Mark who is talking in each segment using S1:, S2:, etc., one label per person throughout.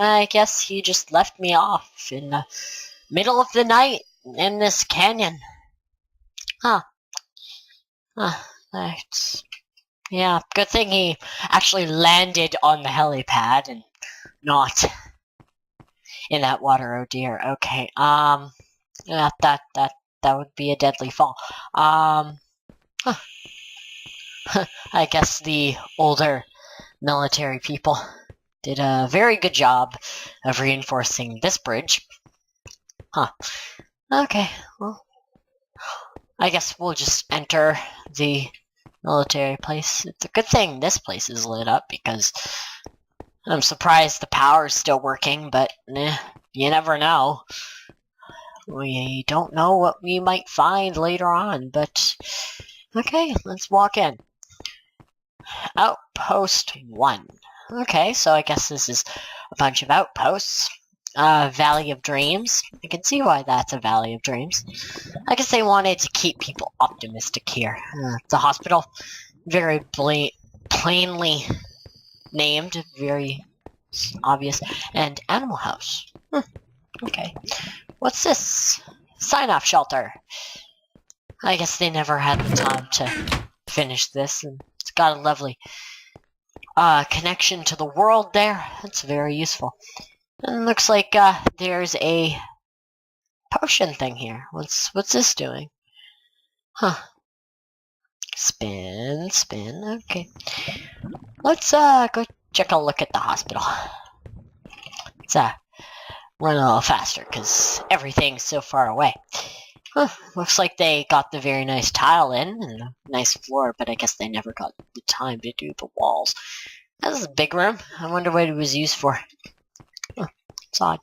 S1: I guess he just left me off in the middle of the night in this canyon. Huh. That's... Yeah, good thing he actually landed on the helipad and not in that water. Oh dear. Okay. Yeah, that would be a deadly fall. Huh. I guess the older military people did a very good job of reinforcing this bridge. Huh. Okay, well, I guess we'll just enter the military place. It's a good thing this place is lit up, because I'm surprised the power's still working, but you never know. We don't know what we might find later on, but okay, let's walk in. Outpost 1. Okay, so I guess this is a bunch of outposts. Valley of Dreams. I can see why that's a Valley of Dreams. I guess they wanted to keep people optimistic here. The hospital, very plainly named, very obvious. And Animal House. Okay. What's this? Sign-off shelter. I guess they never had the time to finish this, and it's got a lovely connection to the world there. That's very useful. And looks like there's a potion thing here. What's this doing? Huh. Spin. Okay. Let's go check a look at the hospital. Let's run a little faster, because everything's so far away. Huh. Looks like they got the very nice tile in and a nice floor, but I guess they never got the time to do the walls. This is a big room. I wonder what it was used for. Huh. It's odd.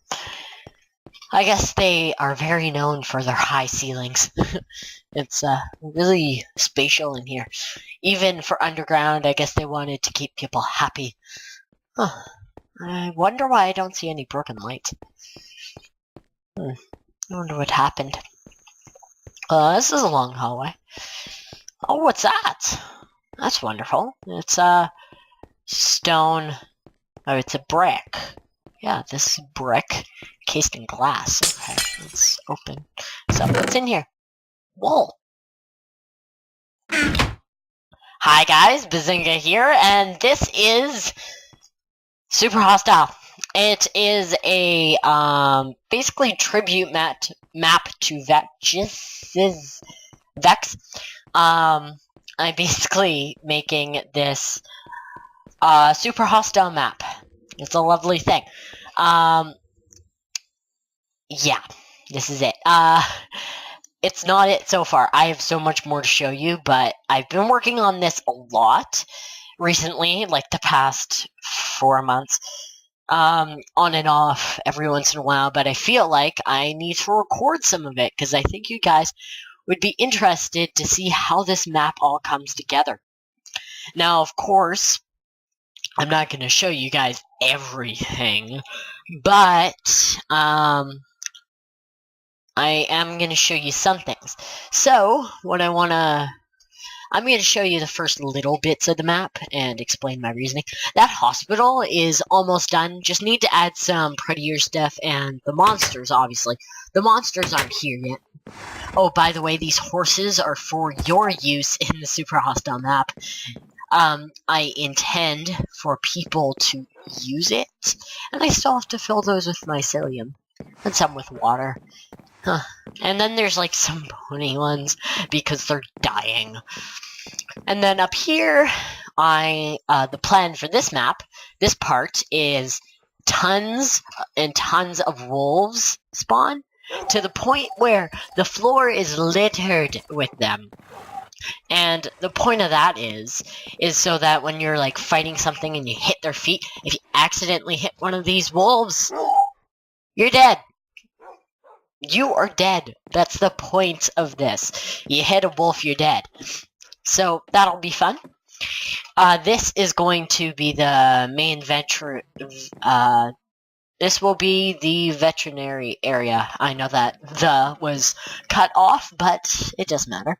S1: I guess they are very known for their high ceilings. It's really spatial in here. Even for underground, I guess they wanted to keep people happy. Huh. I wonder why I don't see any broken lights. I wonder what happened. This is a long hallway. Oh, what's that? That's wonderful. It's a stone. Oh, it's a brick. Yeah, this brick cased in glass. Okay, let's open. So, what's in here? Wool. Hi guys, Bazinga here, and this is Super Hostile. It is a basically tribute map to Vex. I'm basically making this Super Hostile map. It's a lovely thing. Yeah, this is it. It's not it so far. I have so much more to show you, but I've been working on this a lot recently, like the past 4 months, on and off every once in a while, but I feel like I need to record some of it, because I think you guys would be interested to see how this map all comes together. Now, of course, I'm not going to show you guys everything, but I am going to show you some things. So, I'm going to show you the first little bits of the map and explain my reasoning. That hospital is almost done. Just need to add some prettier stuff, and the monsters, obviously. The monsters aren't here yet. Oh, by the way, these horses are for your use in the Super Hostile map. I intend for people to use it, and I still have to fill those with mycelium, and some with water. Huh. And then there's like some pony ones, because they're dying. And then up here, the plan for this map, this part, is tons and tons of wolves spawn, to the point where the floor is littered with them. And the point of that is so that when you're like fighting something and you hit their feet, if you accidentally hit one of these wolves, you're dead. You are dead. That's the point of this. You hit a wolf, you're dead. So that'll be fun. This is going to be the main this will be the veterinary area. I know that the was cut off, but it doesn't matter.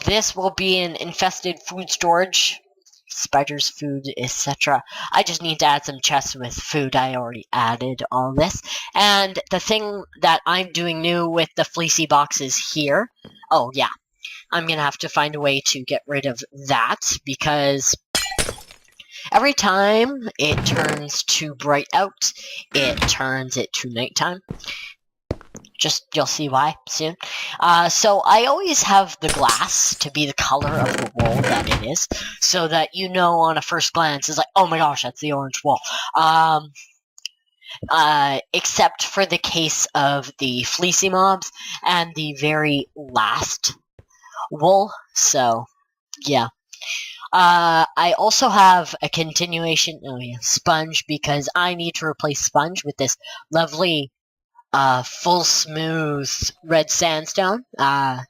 S1: This will be an infested food storage spiders, food, etc. I just need to add some chests with food. I already added all this. And the thing that I'm doing new with the fleecy boxes here, oh yeah, I'm gonna have to find a way to get rid of that, because every time it turns too bright out, it turns it to nighttime. You'll see why soon. So I always have the glass to be the color of the wall that it is, so that you know on a first glance, it's like, oh my gosh, that's the orange wall. Except for the case of the fleecy mobs and the very last wool, so yeah. I also have a continuation, sponge, because I need to replace sponge with this lovely full smooth red sandstone. I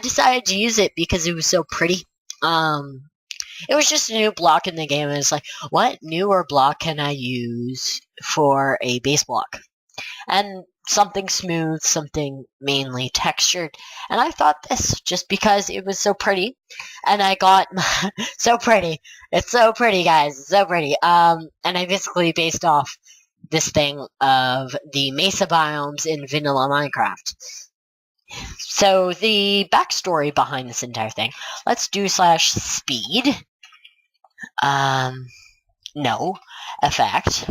S1: decided to use it because it was so pretty. It was just a new block in the game, and it's like, what newer block can I use for a base block? And something smooth, something mainly textured. And I thought this just because it was so pretty. And I got so pretty. It's so pretty, guys. It's so pretty. And I basically based off this thing of the mesa biomes in vanilla Minecraft. So the backstory behind this entire thing, let's do /speed. No. Effect,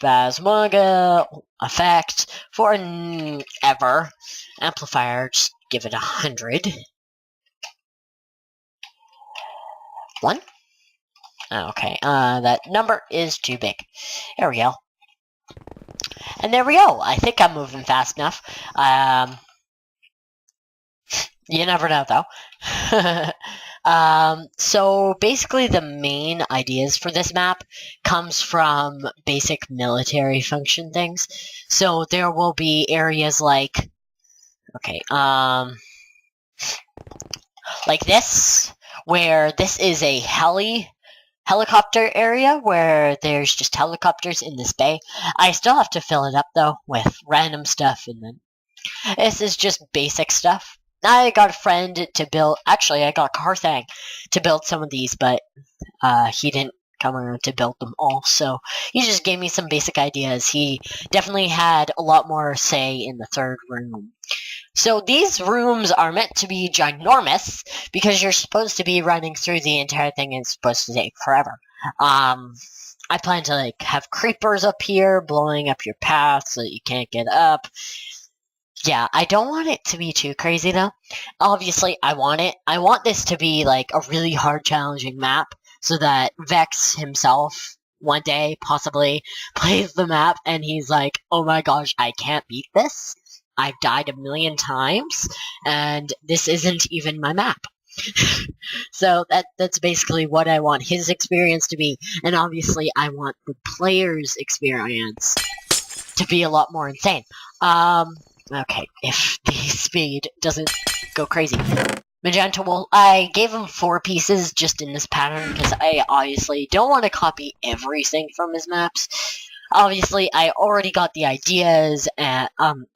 S1: Bazinga, effect, forever, amplifier, just give it 100. 1? Okay, that number is too big. There we go. And there we go. I think I'm moving fast enough. You never know, though. So basically the main ideas for this map comes from basic military function things. So there will be areas like, okay, like this, where this is a helicopter area where there's just helicopters in this bay. I still have to fill it up, though, with random stuff, and then this is just basic stuff. I got a friend to build, actually I got Carthang to build some of these, but he didn't come around to build them all, so he just gave me some basic ideas. He definitely had a lot more say in the third room. So these rooms are meant to be ginormous, because you're supposed to be running through the entire thing, and it's supposed to take forever. I plan to like have creepers up here, blowing up your path so that you can't get up. Yeah, I don't want it to be too crazy, though. Obviously, I want this to be, like, a really hard, challenging map, so that Vex himself, one day, possibly, plays the map, and he's like, oh my gosh, I can't beat this. I've died a million times, and this isn't even my map. So that's basically what I want his experience to be, and obviously, I want the player's experience to be a lot more insane. Okay, if the speed doesn't go crazy. Magenta wool, I gave him 4 pieces just in this pattern, because I obviously don't want to copy everything from his maps. Obviously, I already got the ideas, and,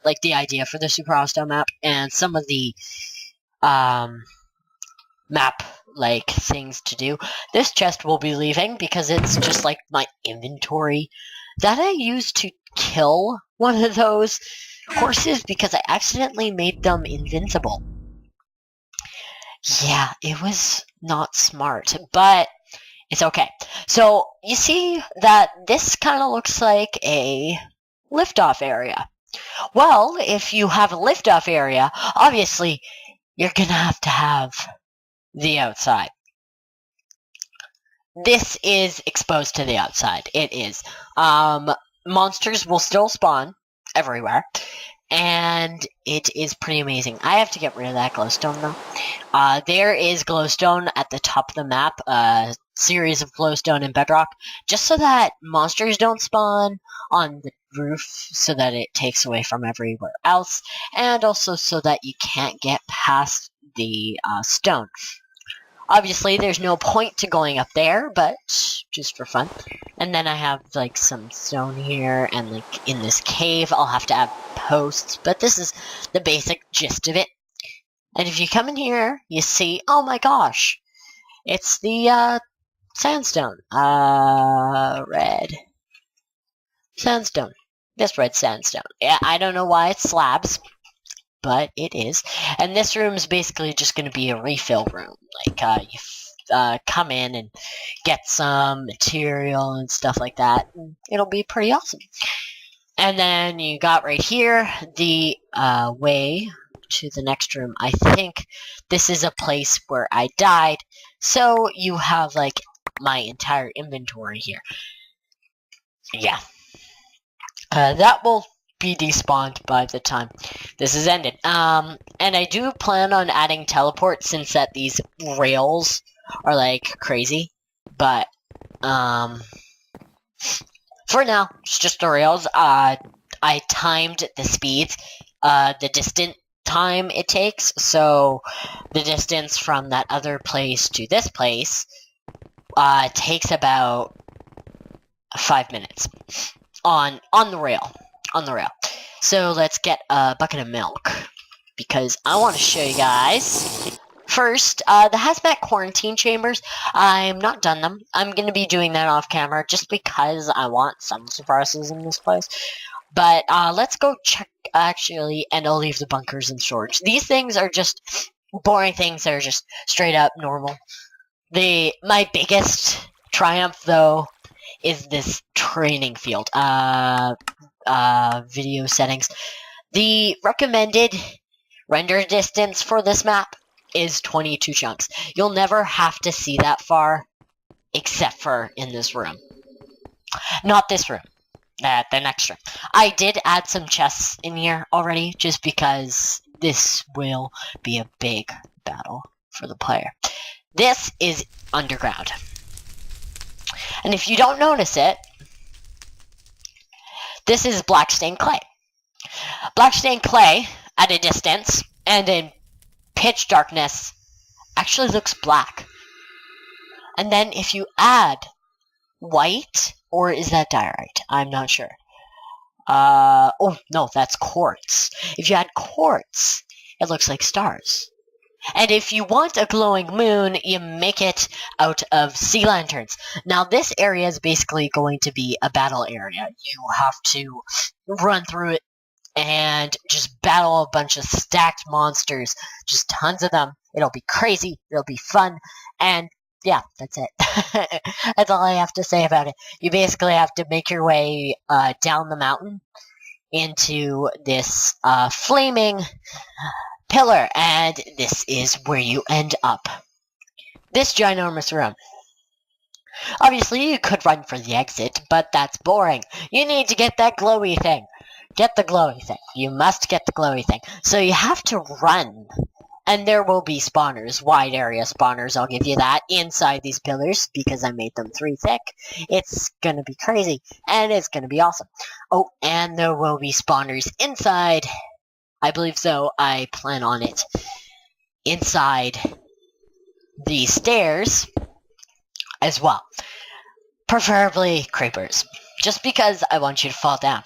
S1: like the idea for the Super Hostile map, and some of the, map, like, things to do. This chest will be leaving, because it's just like my inventory that I used to kill one of those horses because I accidentally made them invincible. Yeah, it was not smart, but it's okay. So, you see that this kind of looks like a liftoff area. Well, if you have a liftoff area, obviously, you're gonna have to have the outside. This is exposed to the outside. It is. Monsters will still spawn everywhere, and it is pretty amazing. I have to get rid of that glowstone, though. There is glowstone at the top of the map, a series of glowstone and bedrock, just so that monsters don't spawn on the roof, so that it takes away from everywhere else, and also so that you can't get past the stone. Obviously, there's no point to going up there, but just for fun. And then I have, like, some stone here, and, like, in this cave, I'll have to add posts, but this is the basic gist of it. And if you come in here, you see, oh my gosh, It's the sandstone. Red sandstone. This red sandstone. Yeah, I don't know why it's slabs, but it is. And this room is basically just going to be a refill room. Like, you come in and get some material and stuff like that. And it'll be pretty awesome. And then you got right here the way to the next room. I think this is a place where I died. So you have, like, my entire inventory here. Yeah. That will be despawned by the time this is ended. And I do plan on adding teleport since that these rails are like crazy. But for now, it's just the rails. I timed the speeds, the distance time it takes. So the distance from that other place to this place takes about 5 minutes on the rail. So let's get a bucket of milk because I want to show you guys. First, the hazmat quarantine chambers. I'm not done them. I'm going to be doing that off camera just because I want some surprises in this place. But let's go check actually, and I'll leave the bunkers in storage. These things are just boring things that are just straight up normal. My biggest triumph though is this training field. Video settings. The recommended render distance for this map is 22 chunks. You'll never have to see that far, except for in this room. Not this room. The next room. I did add some chests in here already, just because this will be a big battle for the player. This is underground. And if you don't notice it, this is black stained clay. Black stained clay at a distance and in pitch darkness actually looks black. And then if you add white, or is that diorite? I'm not sure. Oh no, that's quartz. If you add quartz, it looks like stars. And if you want a glowing moon, you make it out of sea lanterns. Now, this area is basically going to be a battle area. You have to run through it and just battle a bunch of stacked monsters. Just tons of them. It'll be crazy. It'll be fun. And yeah, that's it. That's all I have to say about it. You basically have to make your way down the mountain into this flaming pillar, and this is where you end up. This ginormous room. Obviously, you could run for the exit, but that's boring. You need to get that glowy thing. Get the glowy thing. You must get the glowy thing. So you have to run. And there will be spawners, wide area spawners, I'll give you that, inside these pillars, because I made them 3 thick. It's gonna be crazy, and it's gonna be awesome. Oh, and there will be spawners inside. I believe so. I plan on it. Inside the stairs as well. Preferably creepers. Just because I want you to fall down.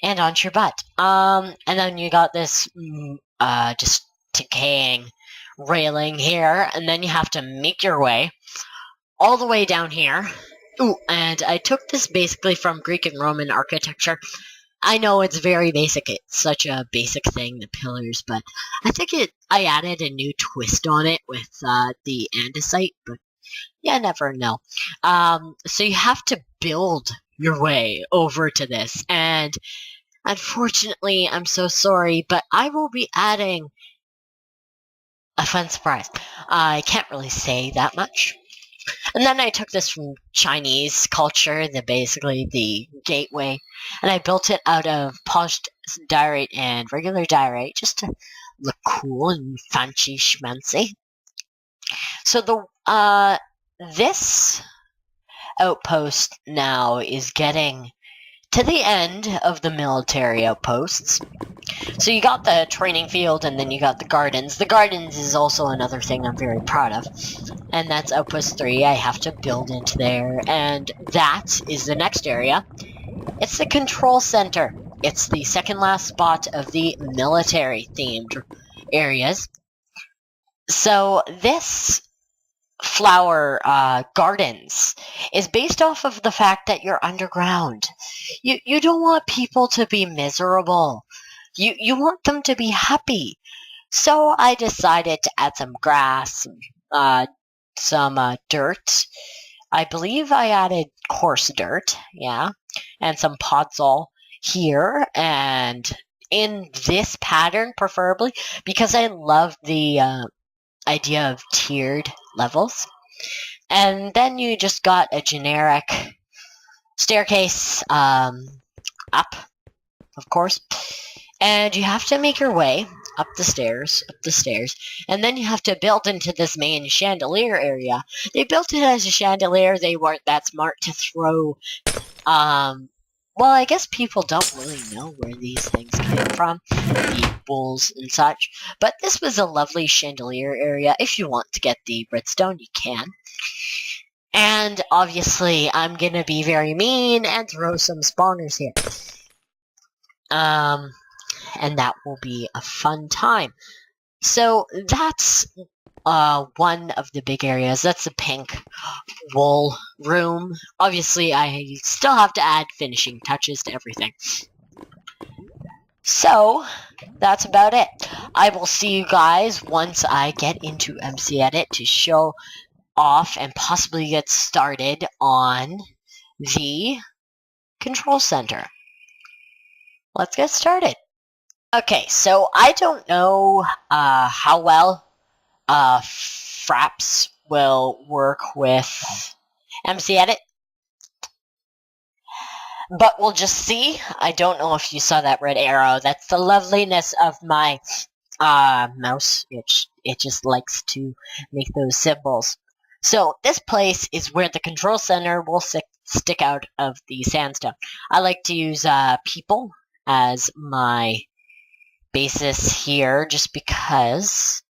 S1: And onto your butt. And then you got this, just decaying railing here. And then you have to make your way all the way down here. Ooh, and I took this basically from Greek and Roman architecture. I know it's very basic. It's such a basic thing, the pillars, but I think I added a new twist on it with the andesite, but you never know. So you have to build your way over to this, and unfortunately, I'm so sorry, but I will be adding a fun surprise. I can't really say that much. And then I took this from Chinese culture, basically the gateway, and I built it out of polished diorite and regular diorite just to look cool and fancy schmancy. So this outpost now is getting to the end of the military outposts. So you got the training field, and then you got the gardens. The gardens is also another thing I'm very proud of. And that's Outpost 3. I have to build into there. And that is the next area. It's the control center. It's the second last spot of the military-themed areas. So this flower gardens is based off of the fact that you're underground. You don't want people to be miserable. You want them to be happy. So I decided to add some grass, some dirt. I believe I added coarse dirt, yeah, and some podzol here, and in this pattern preferably, because I love the idea of tiered levels. And then you just got a generic staircase up, of course. And you have to make your way up the stairs, and then you have to build into this main chandelier area. They built it as a chandelier. They weren't that smart to throw, well, I guess people don't really know where these things came from, the bowls and such. But this was a lovely chandelier area. If you want to get the redstone, you can. And obviously, I'm gonna be very mean and throw some spawners here. And that will be a fun time. So that's one of the big areas. That's the pink wool room. Obviously, I still have to add finishing touches to everything. So that's about it. I will see you guys once I get into MC Edit to show off and possibly get started on the control center. Let's get started. Okay, so I don't know how well Fraps will work with MC Edit, but we'll just see. I don't know if you saw that red arrow. That's the loveliness of my mouse. It just likes to make those symbols. So this place is where the control center will stick out of the sandstone. I like to use people as my basis here, just because.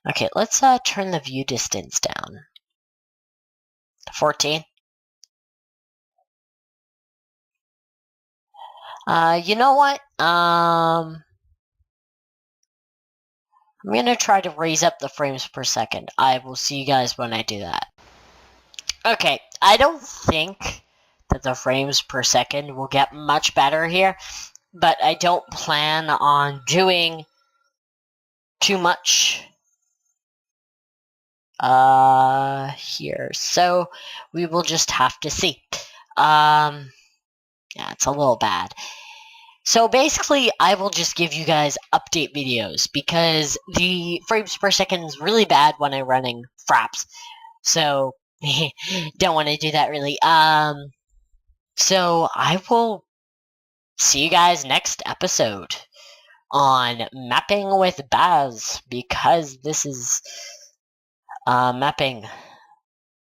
S1: Okay, let's turn the view distance down to 14. You know what? I'm gonna try to raise up the frames per second. I will see you guys when I do that. Okay, I don't think that the frames per second will get much better here, but I don't plan on doing too much here, so we will just have to see. Yeah, it's a little bad. So basically, I will just give you guys update videos, because the frames per second is really bad when I'm running Fraps. So, don't want to do that really. So I will see you guys next episode on Mapping with Baz, because this is a mapping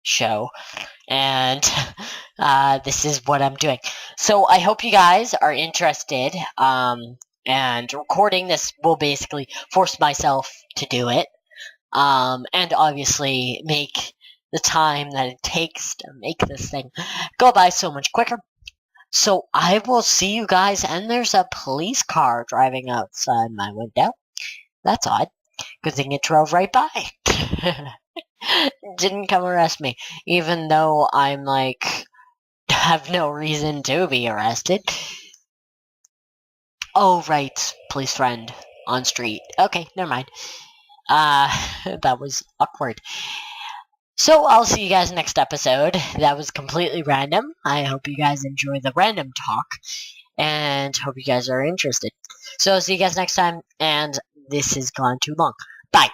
S1: show, and this is what I'm doing. So I hope you guys are interested, and recording this will basically force myself to do it, and obviously make the time that it takes to make this thing go by so much quicker. So I will see you guys, and there's a police car driving outside my window. That's odd. Good thing it drove right by. Didn't come arrest me, even though I'm like, have no reason to be arrested. Oh, right, police friend on street. Okay, never mind. That was awkward. So I'll see you guys next episode. That was completely random. I hope you guys enjoy the random talk, and hope you guys are interested. So I'll see you guys next time, and this has gone too long. Bye.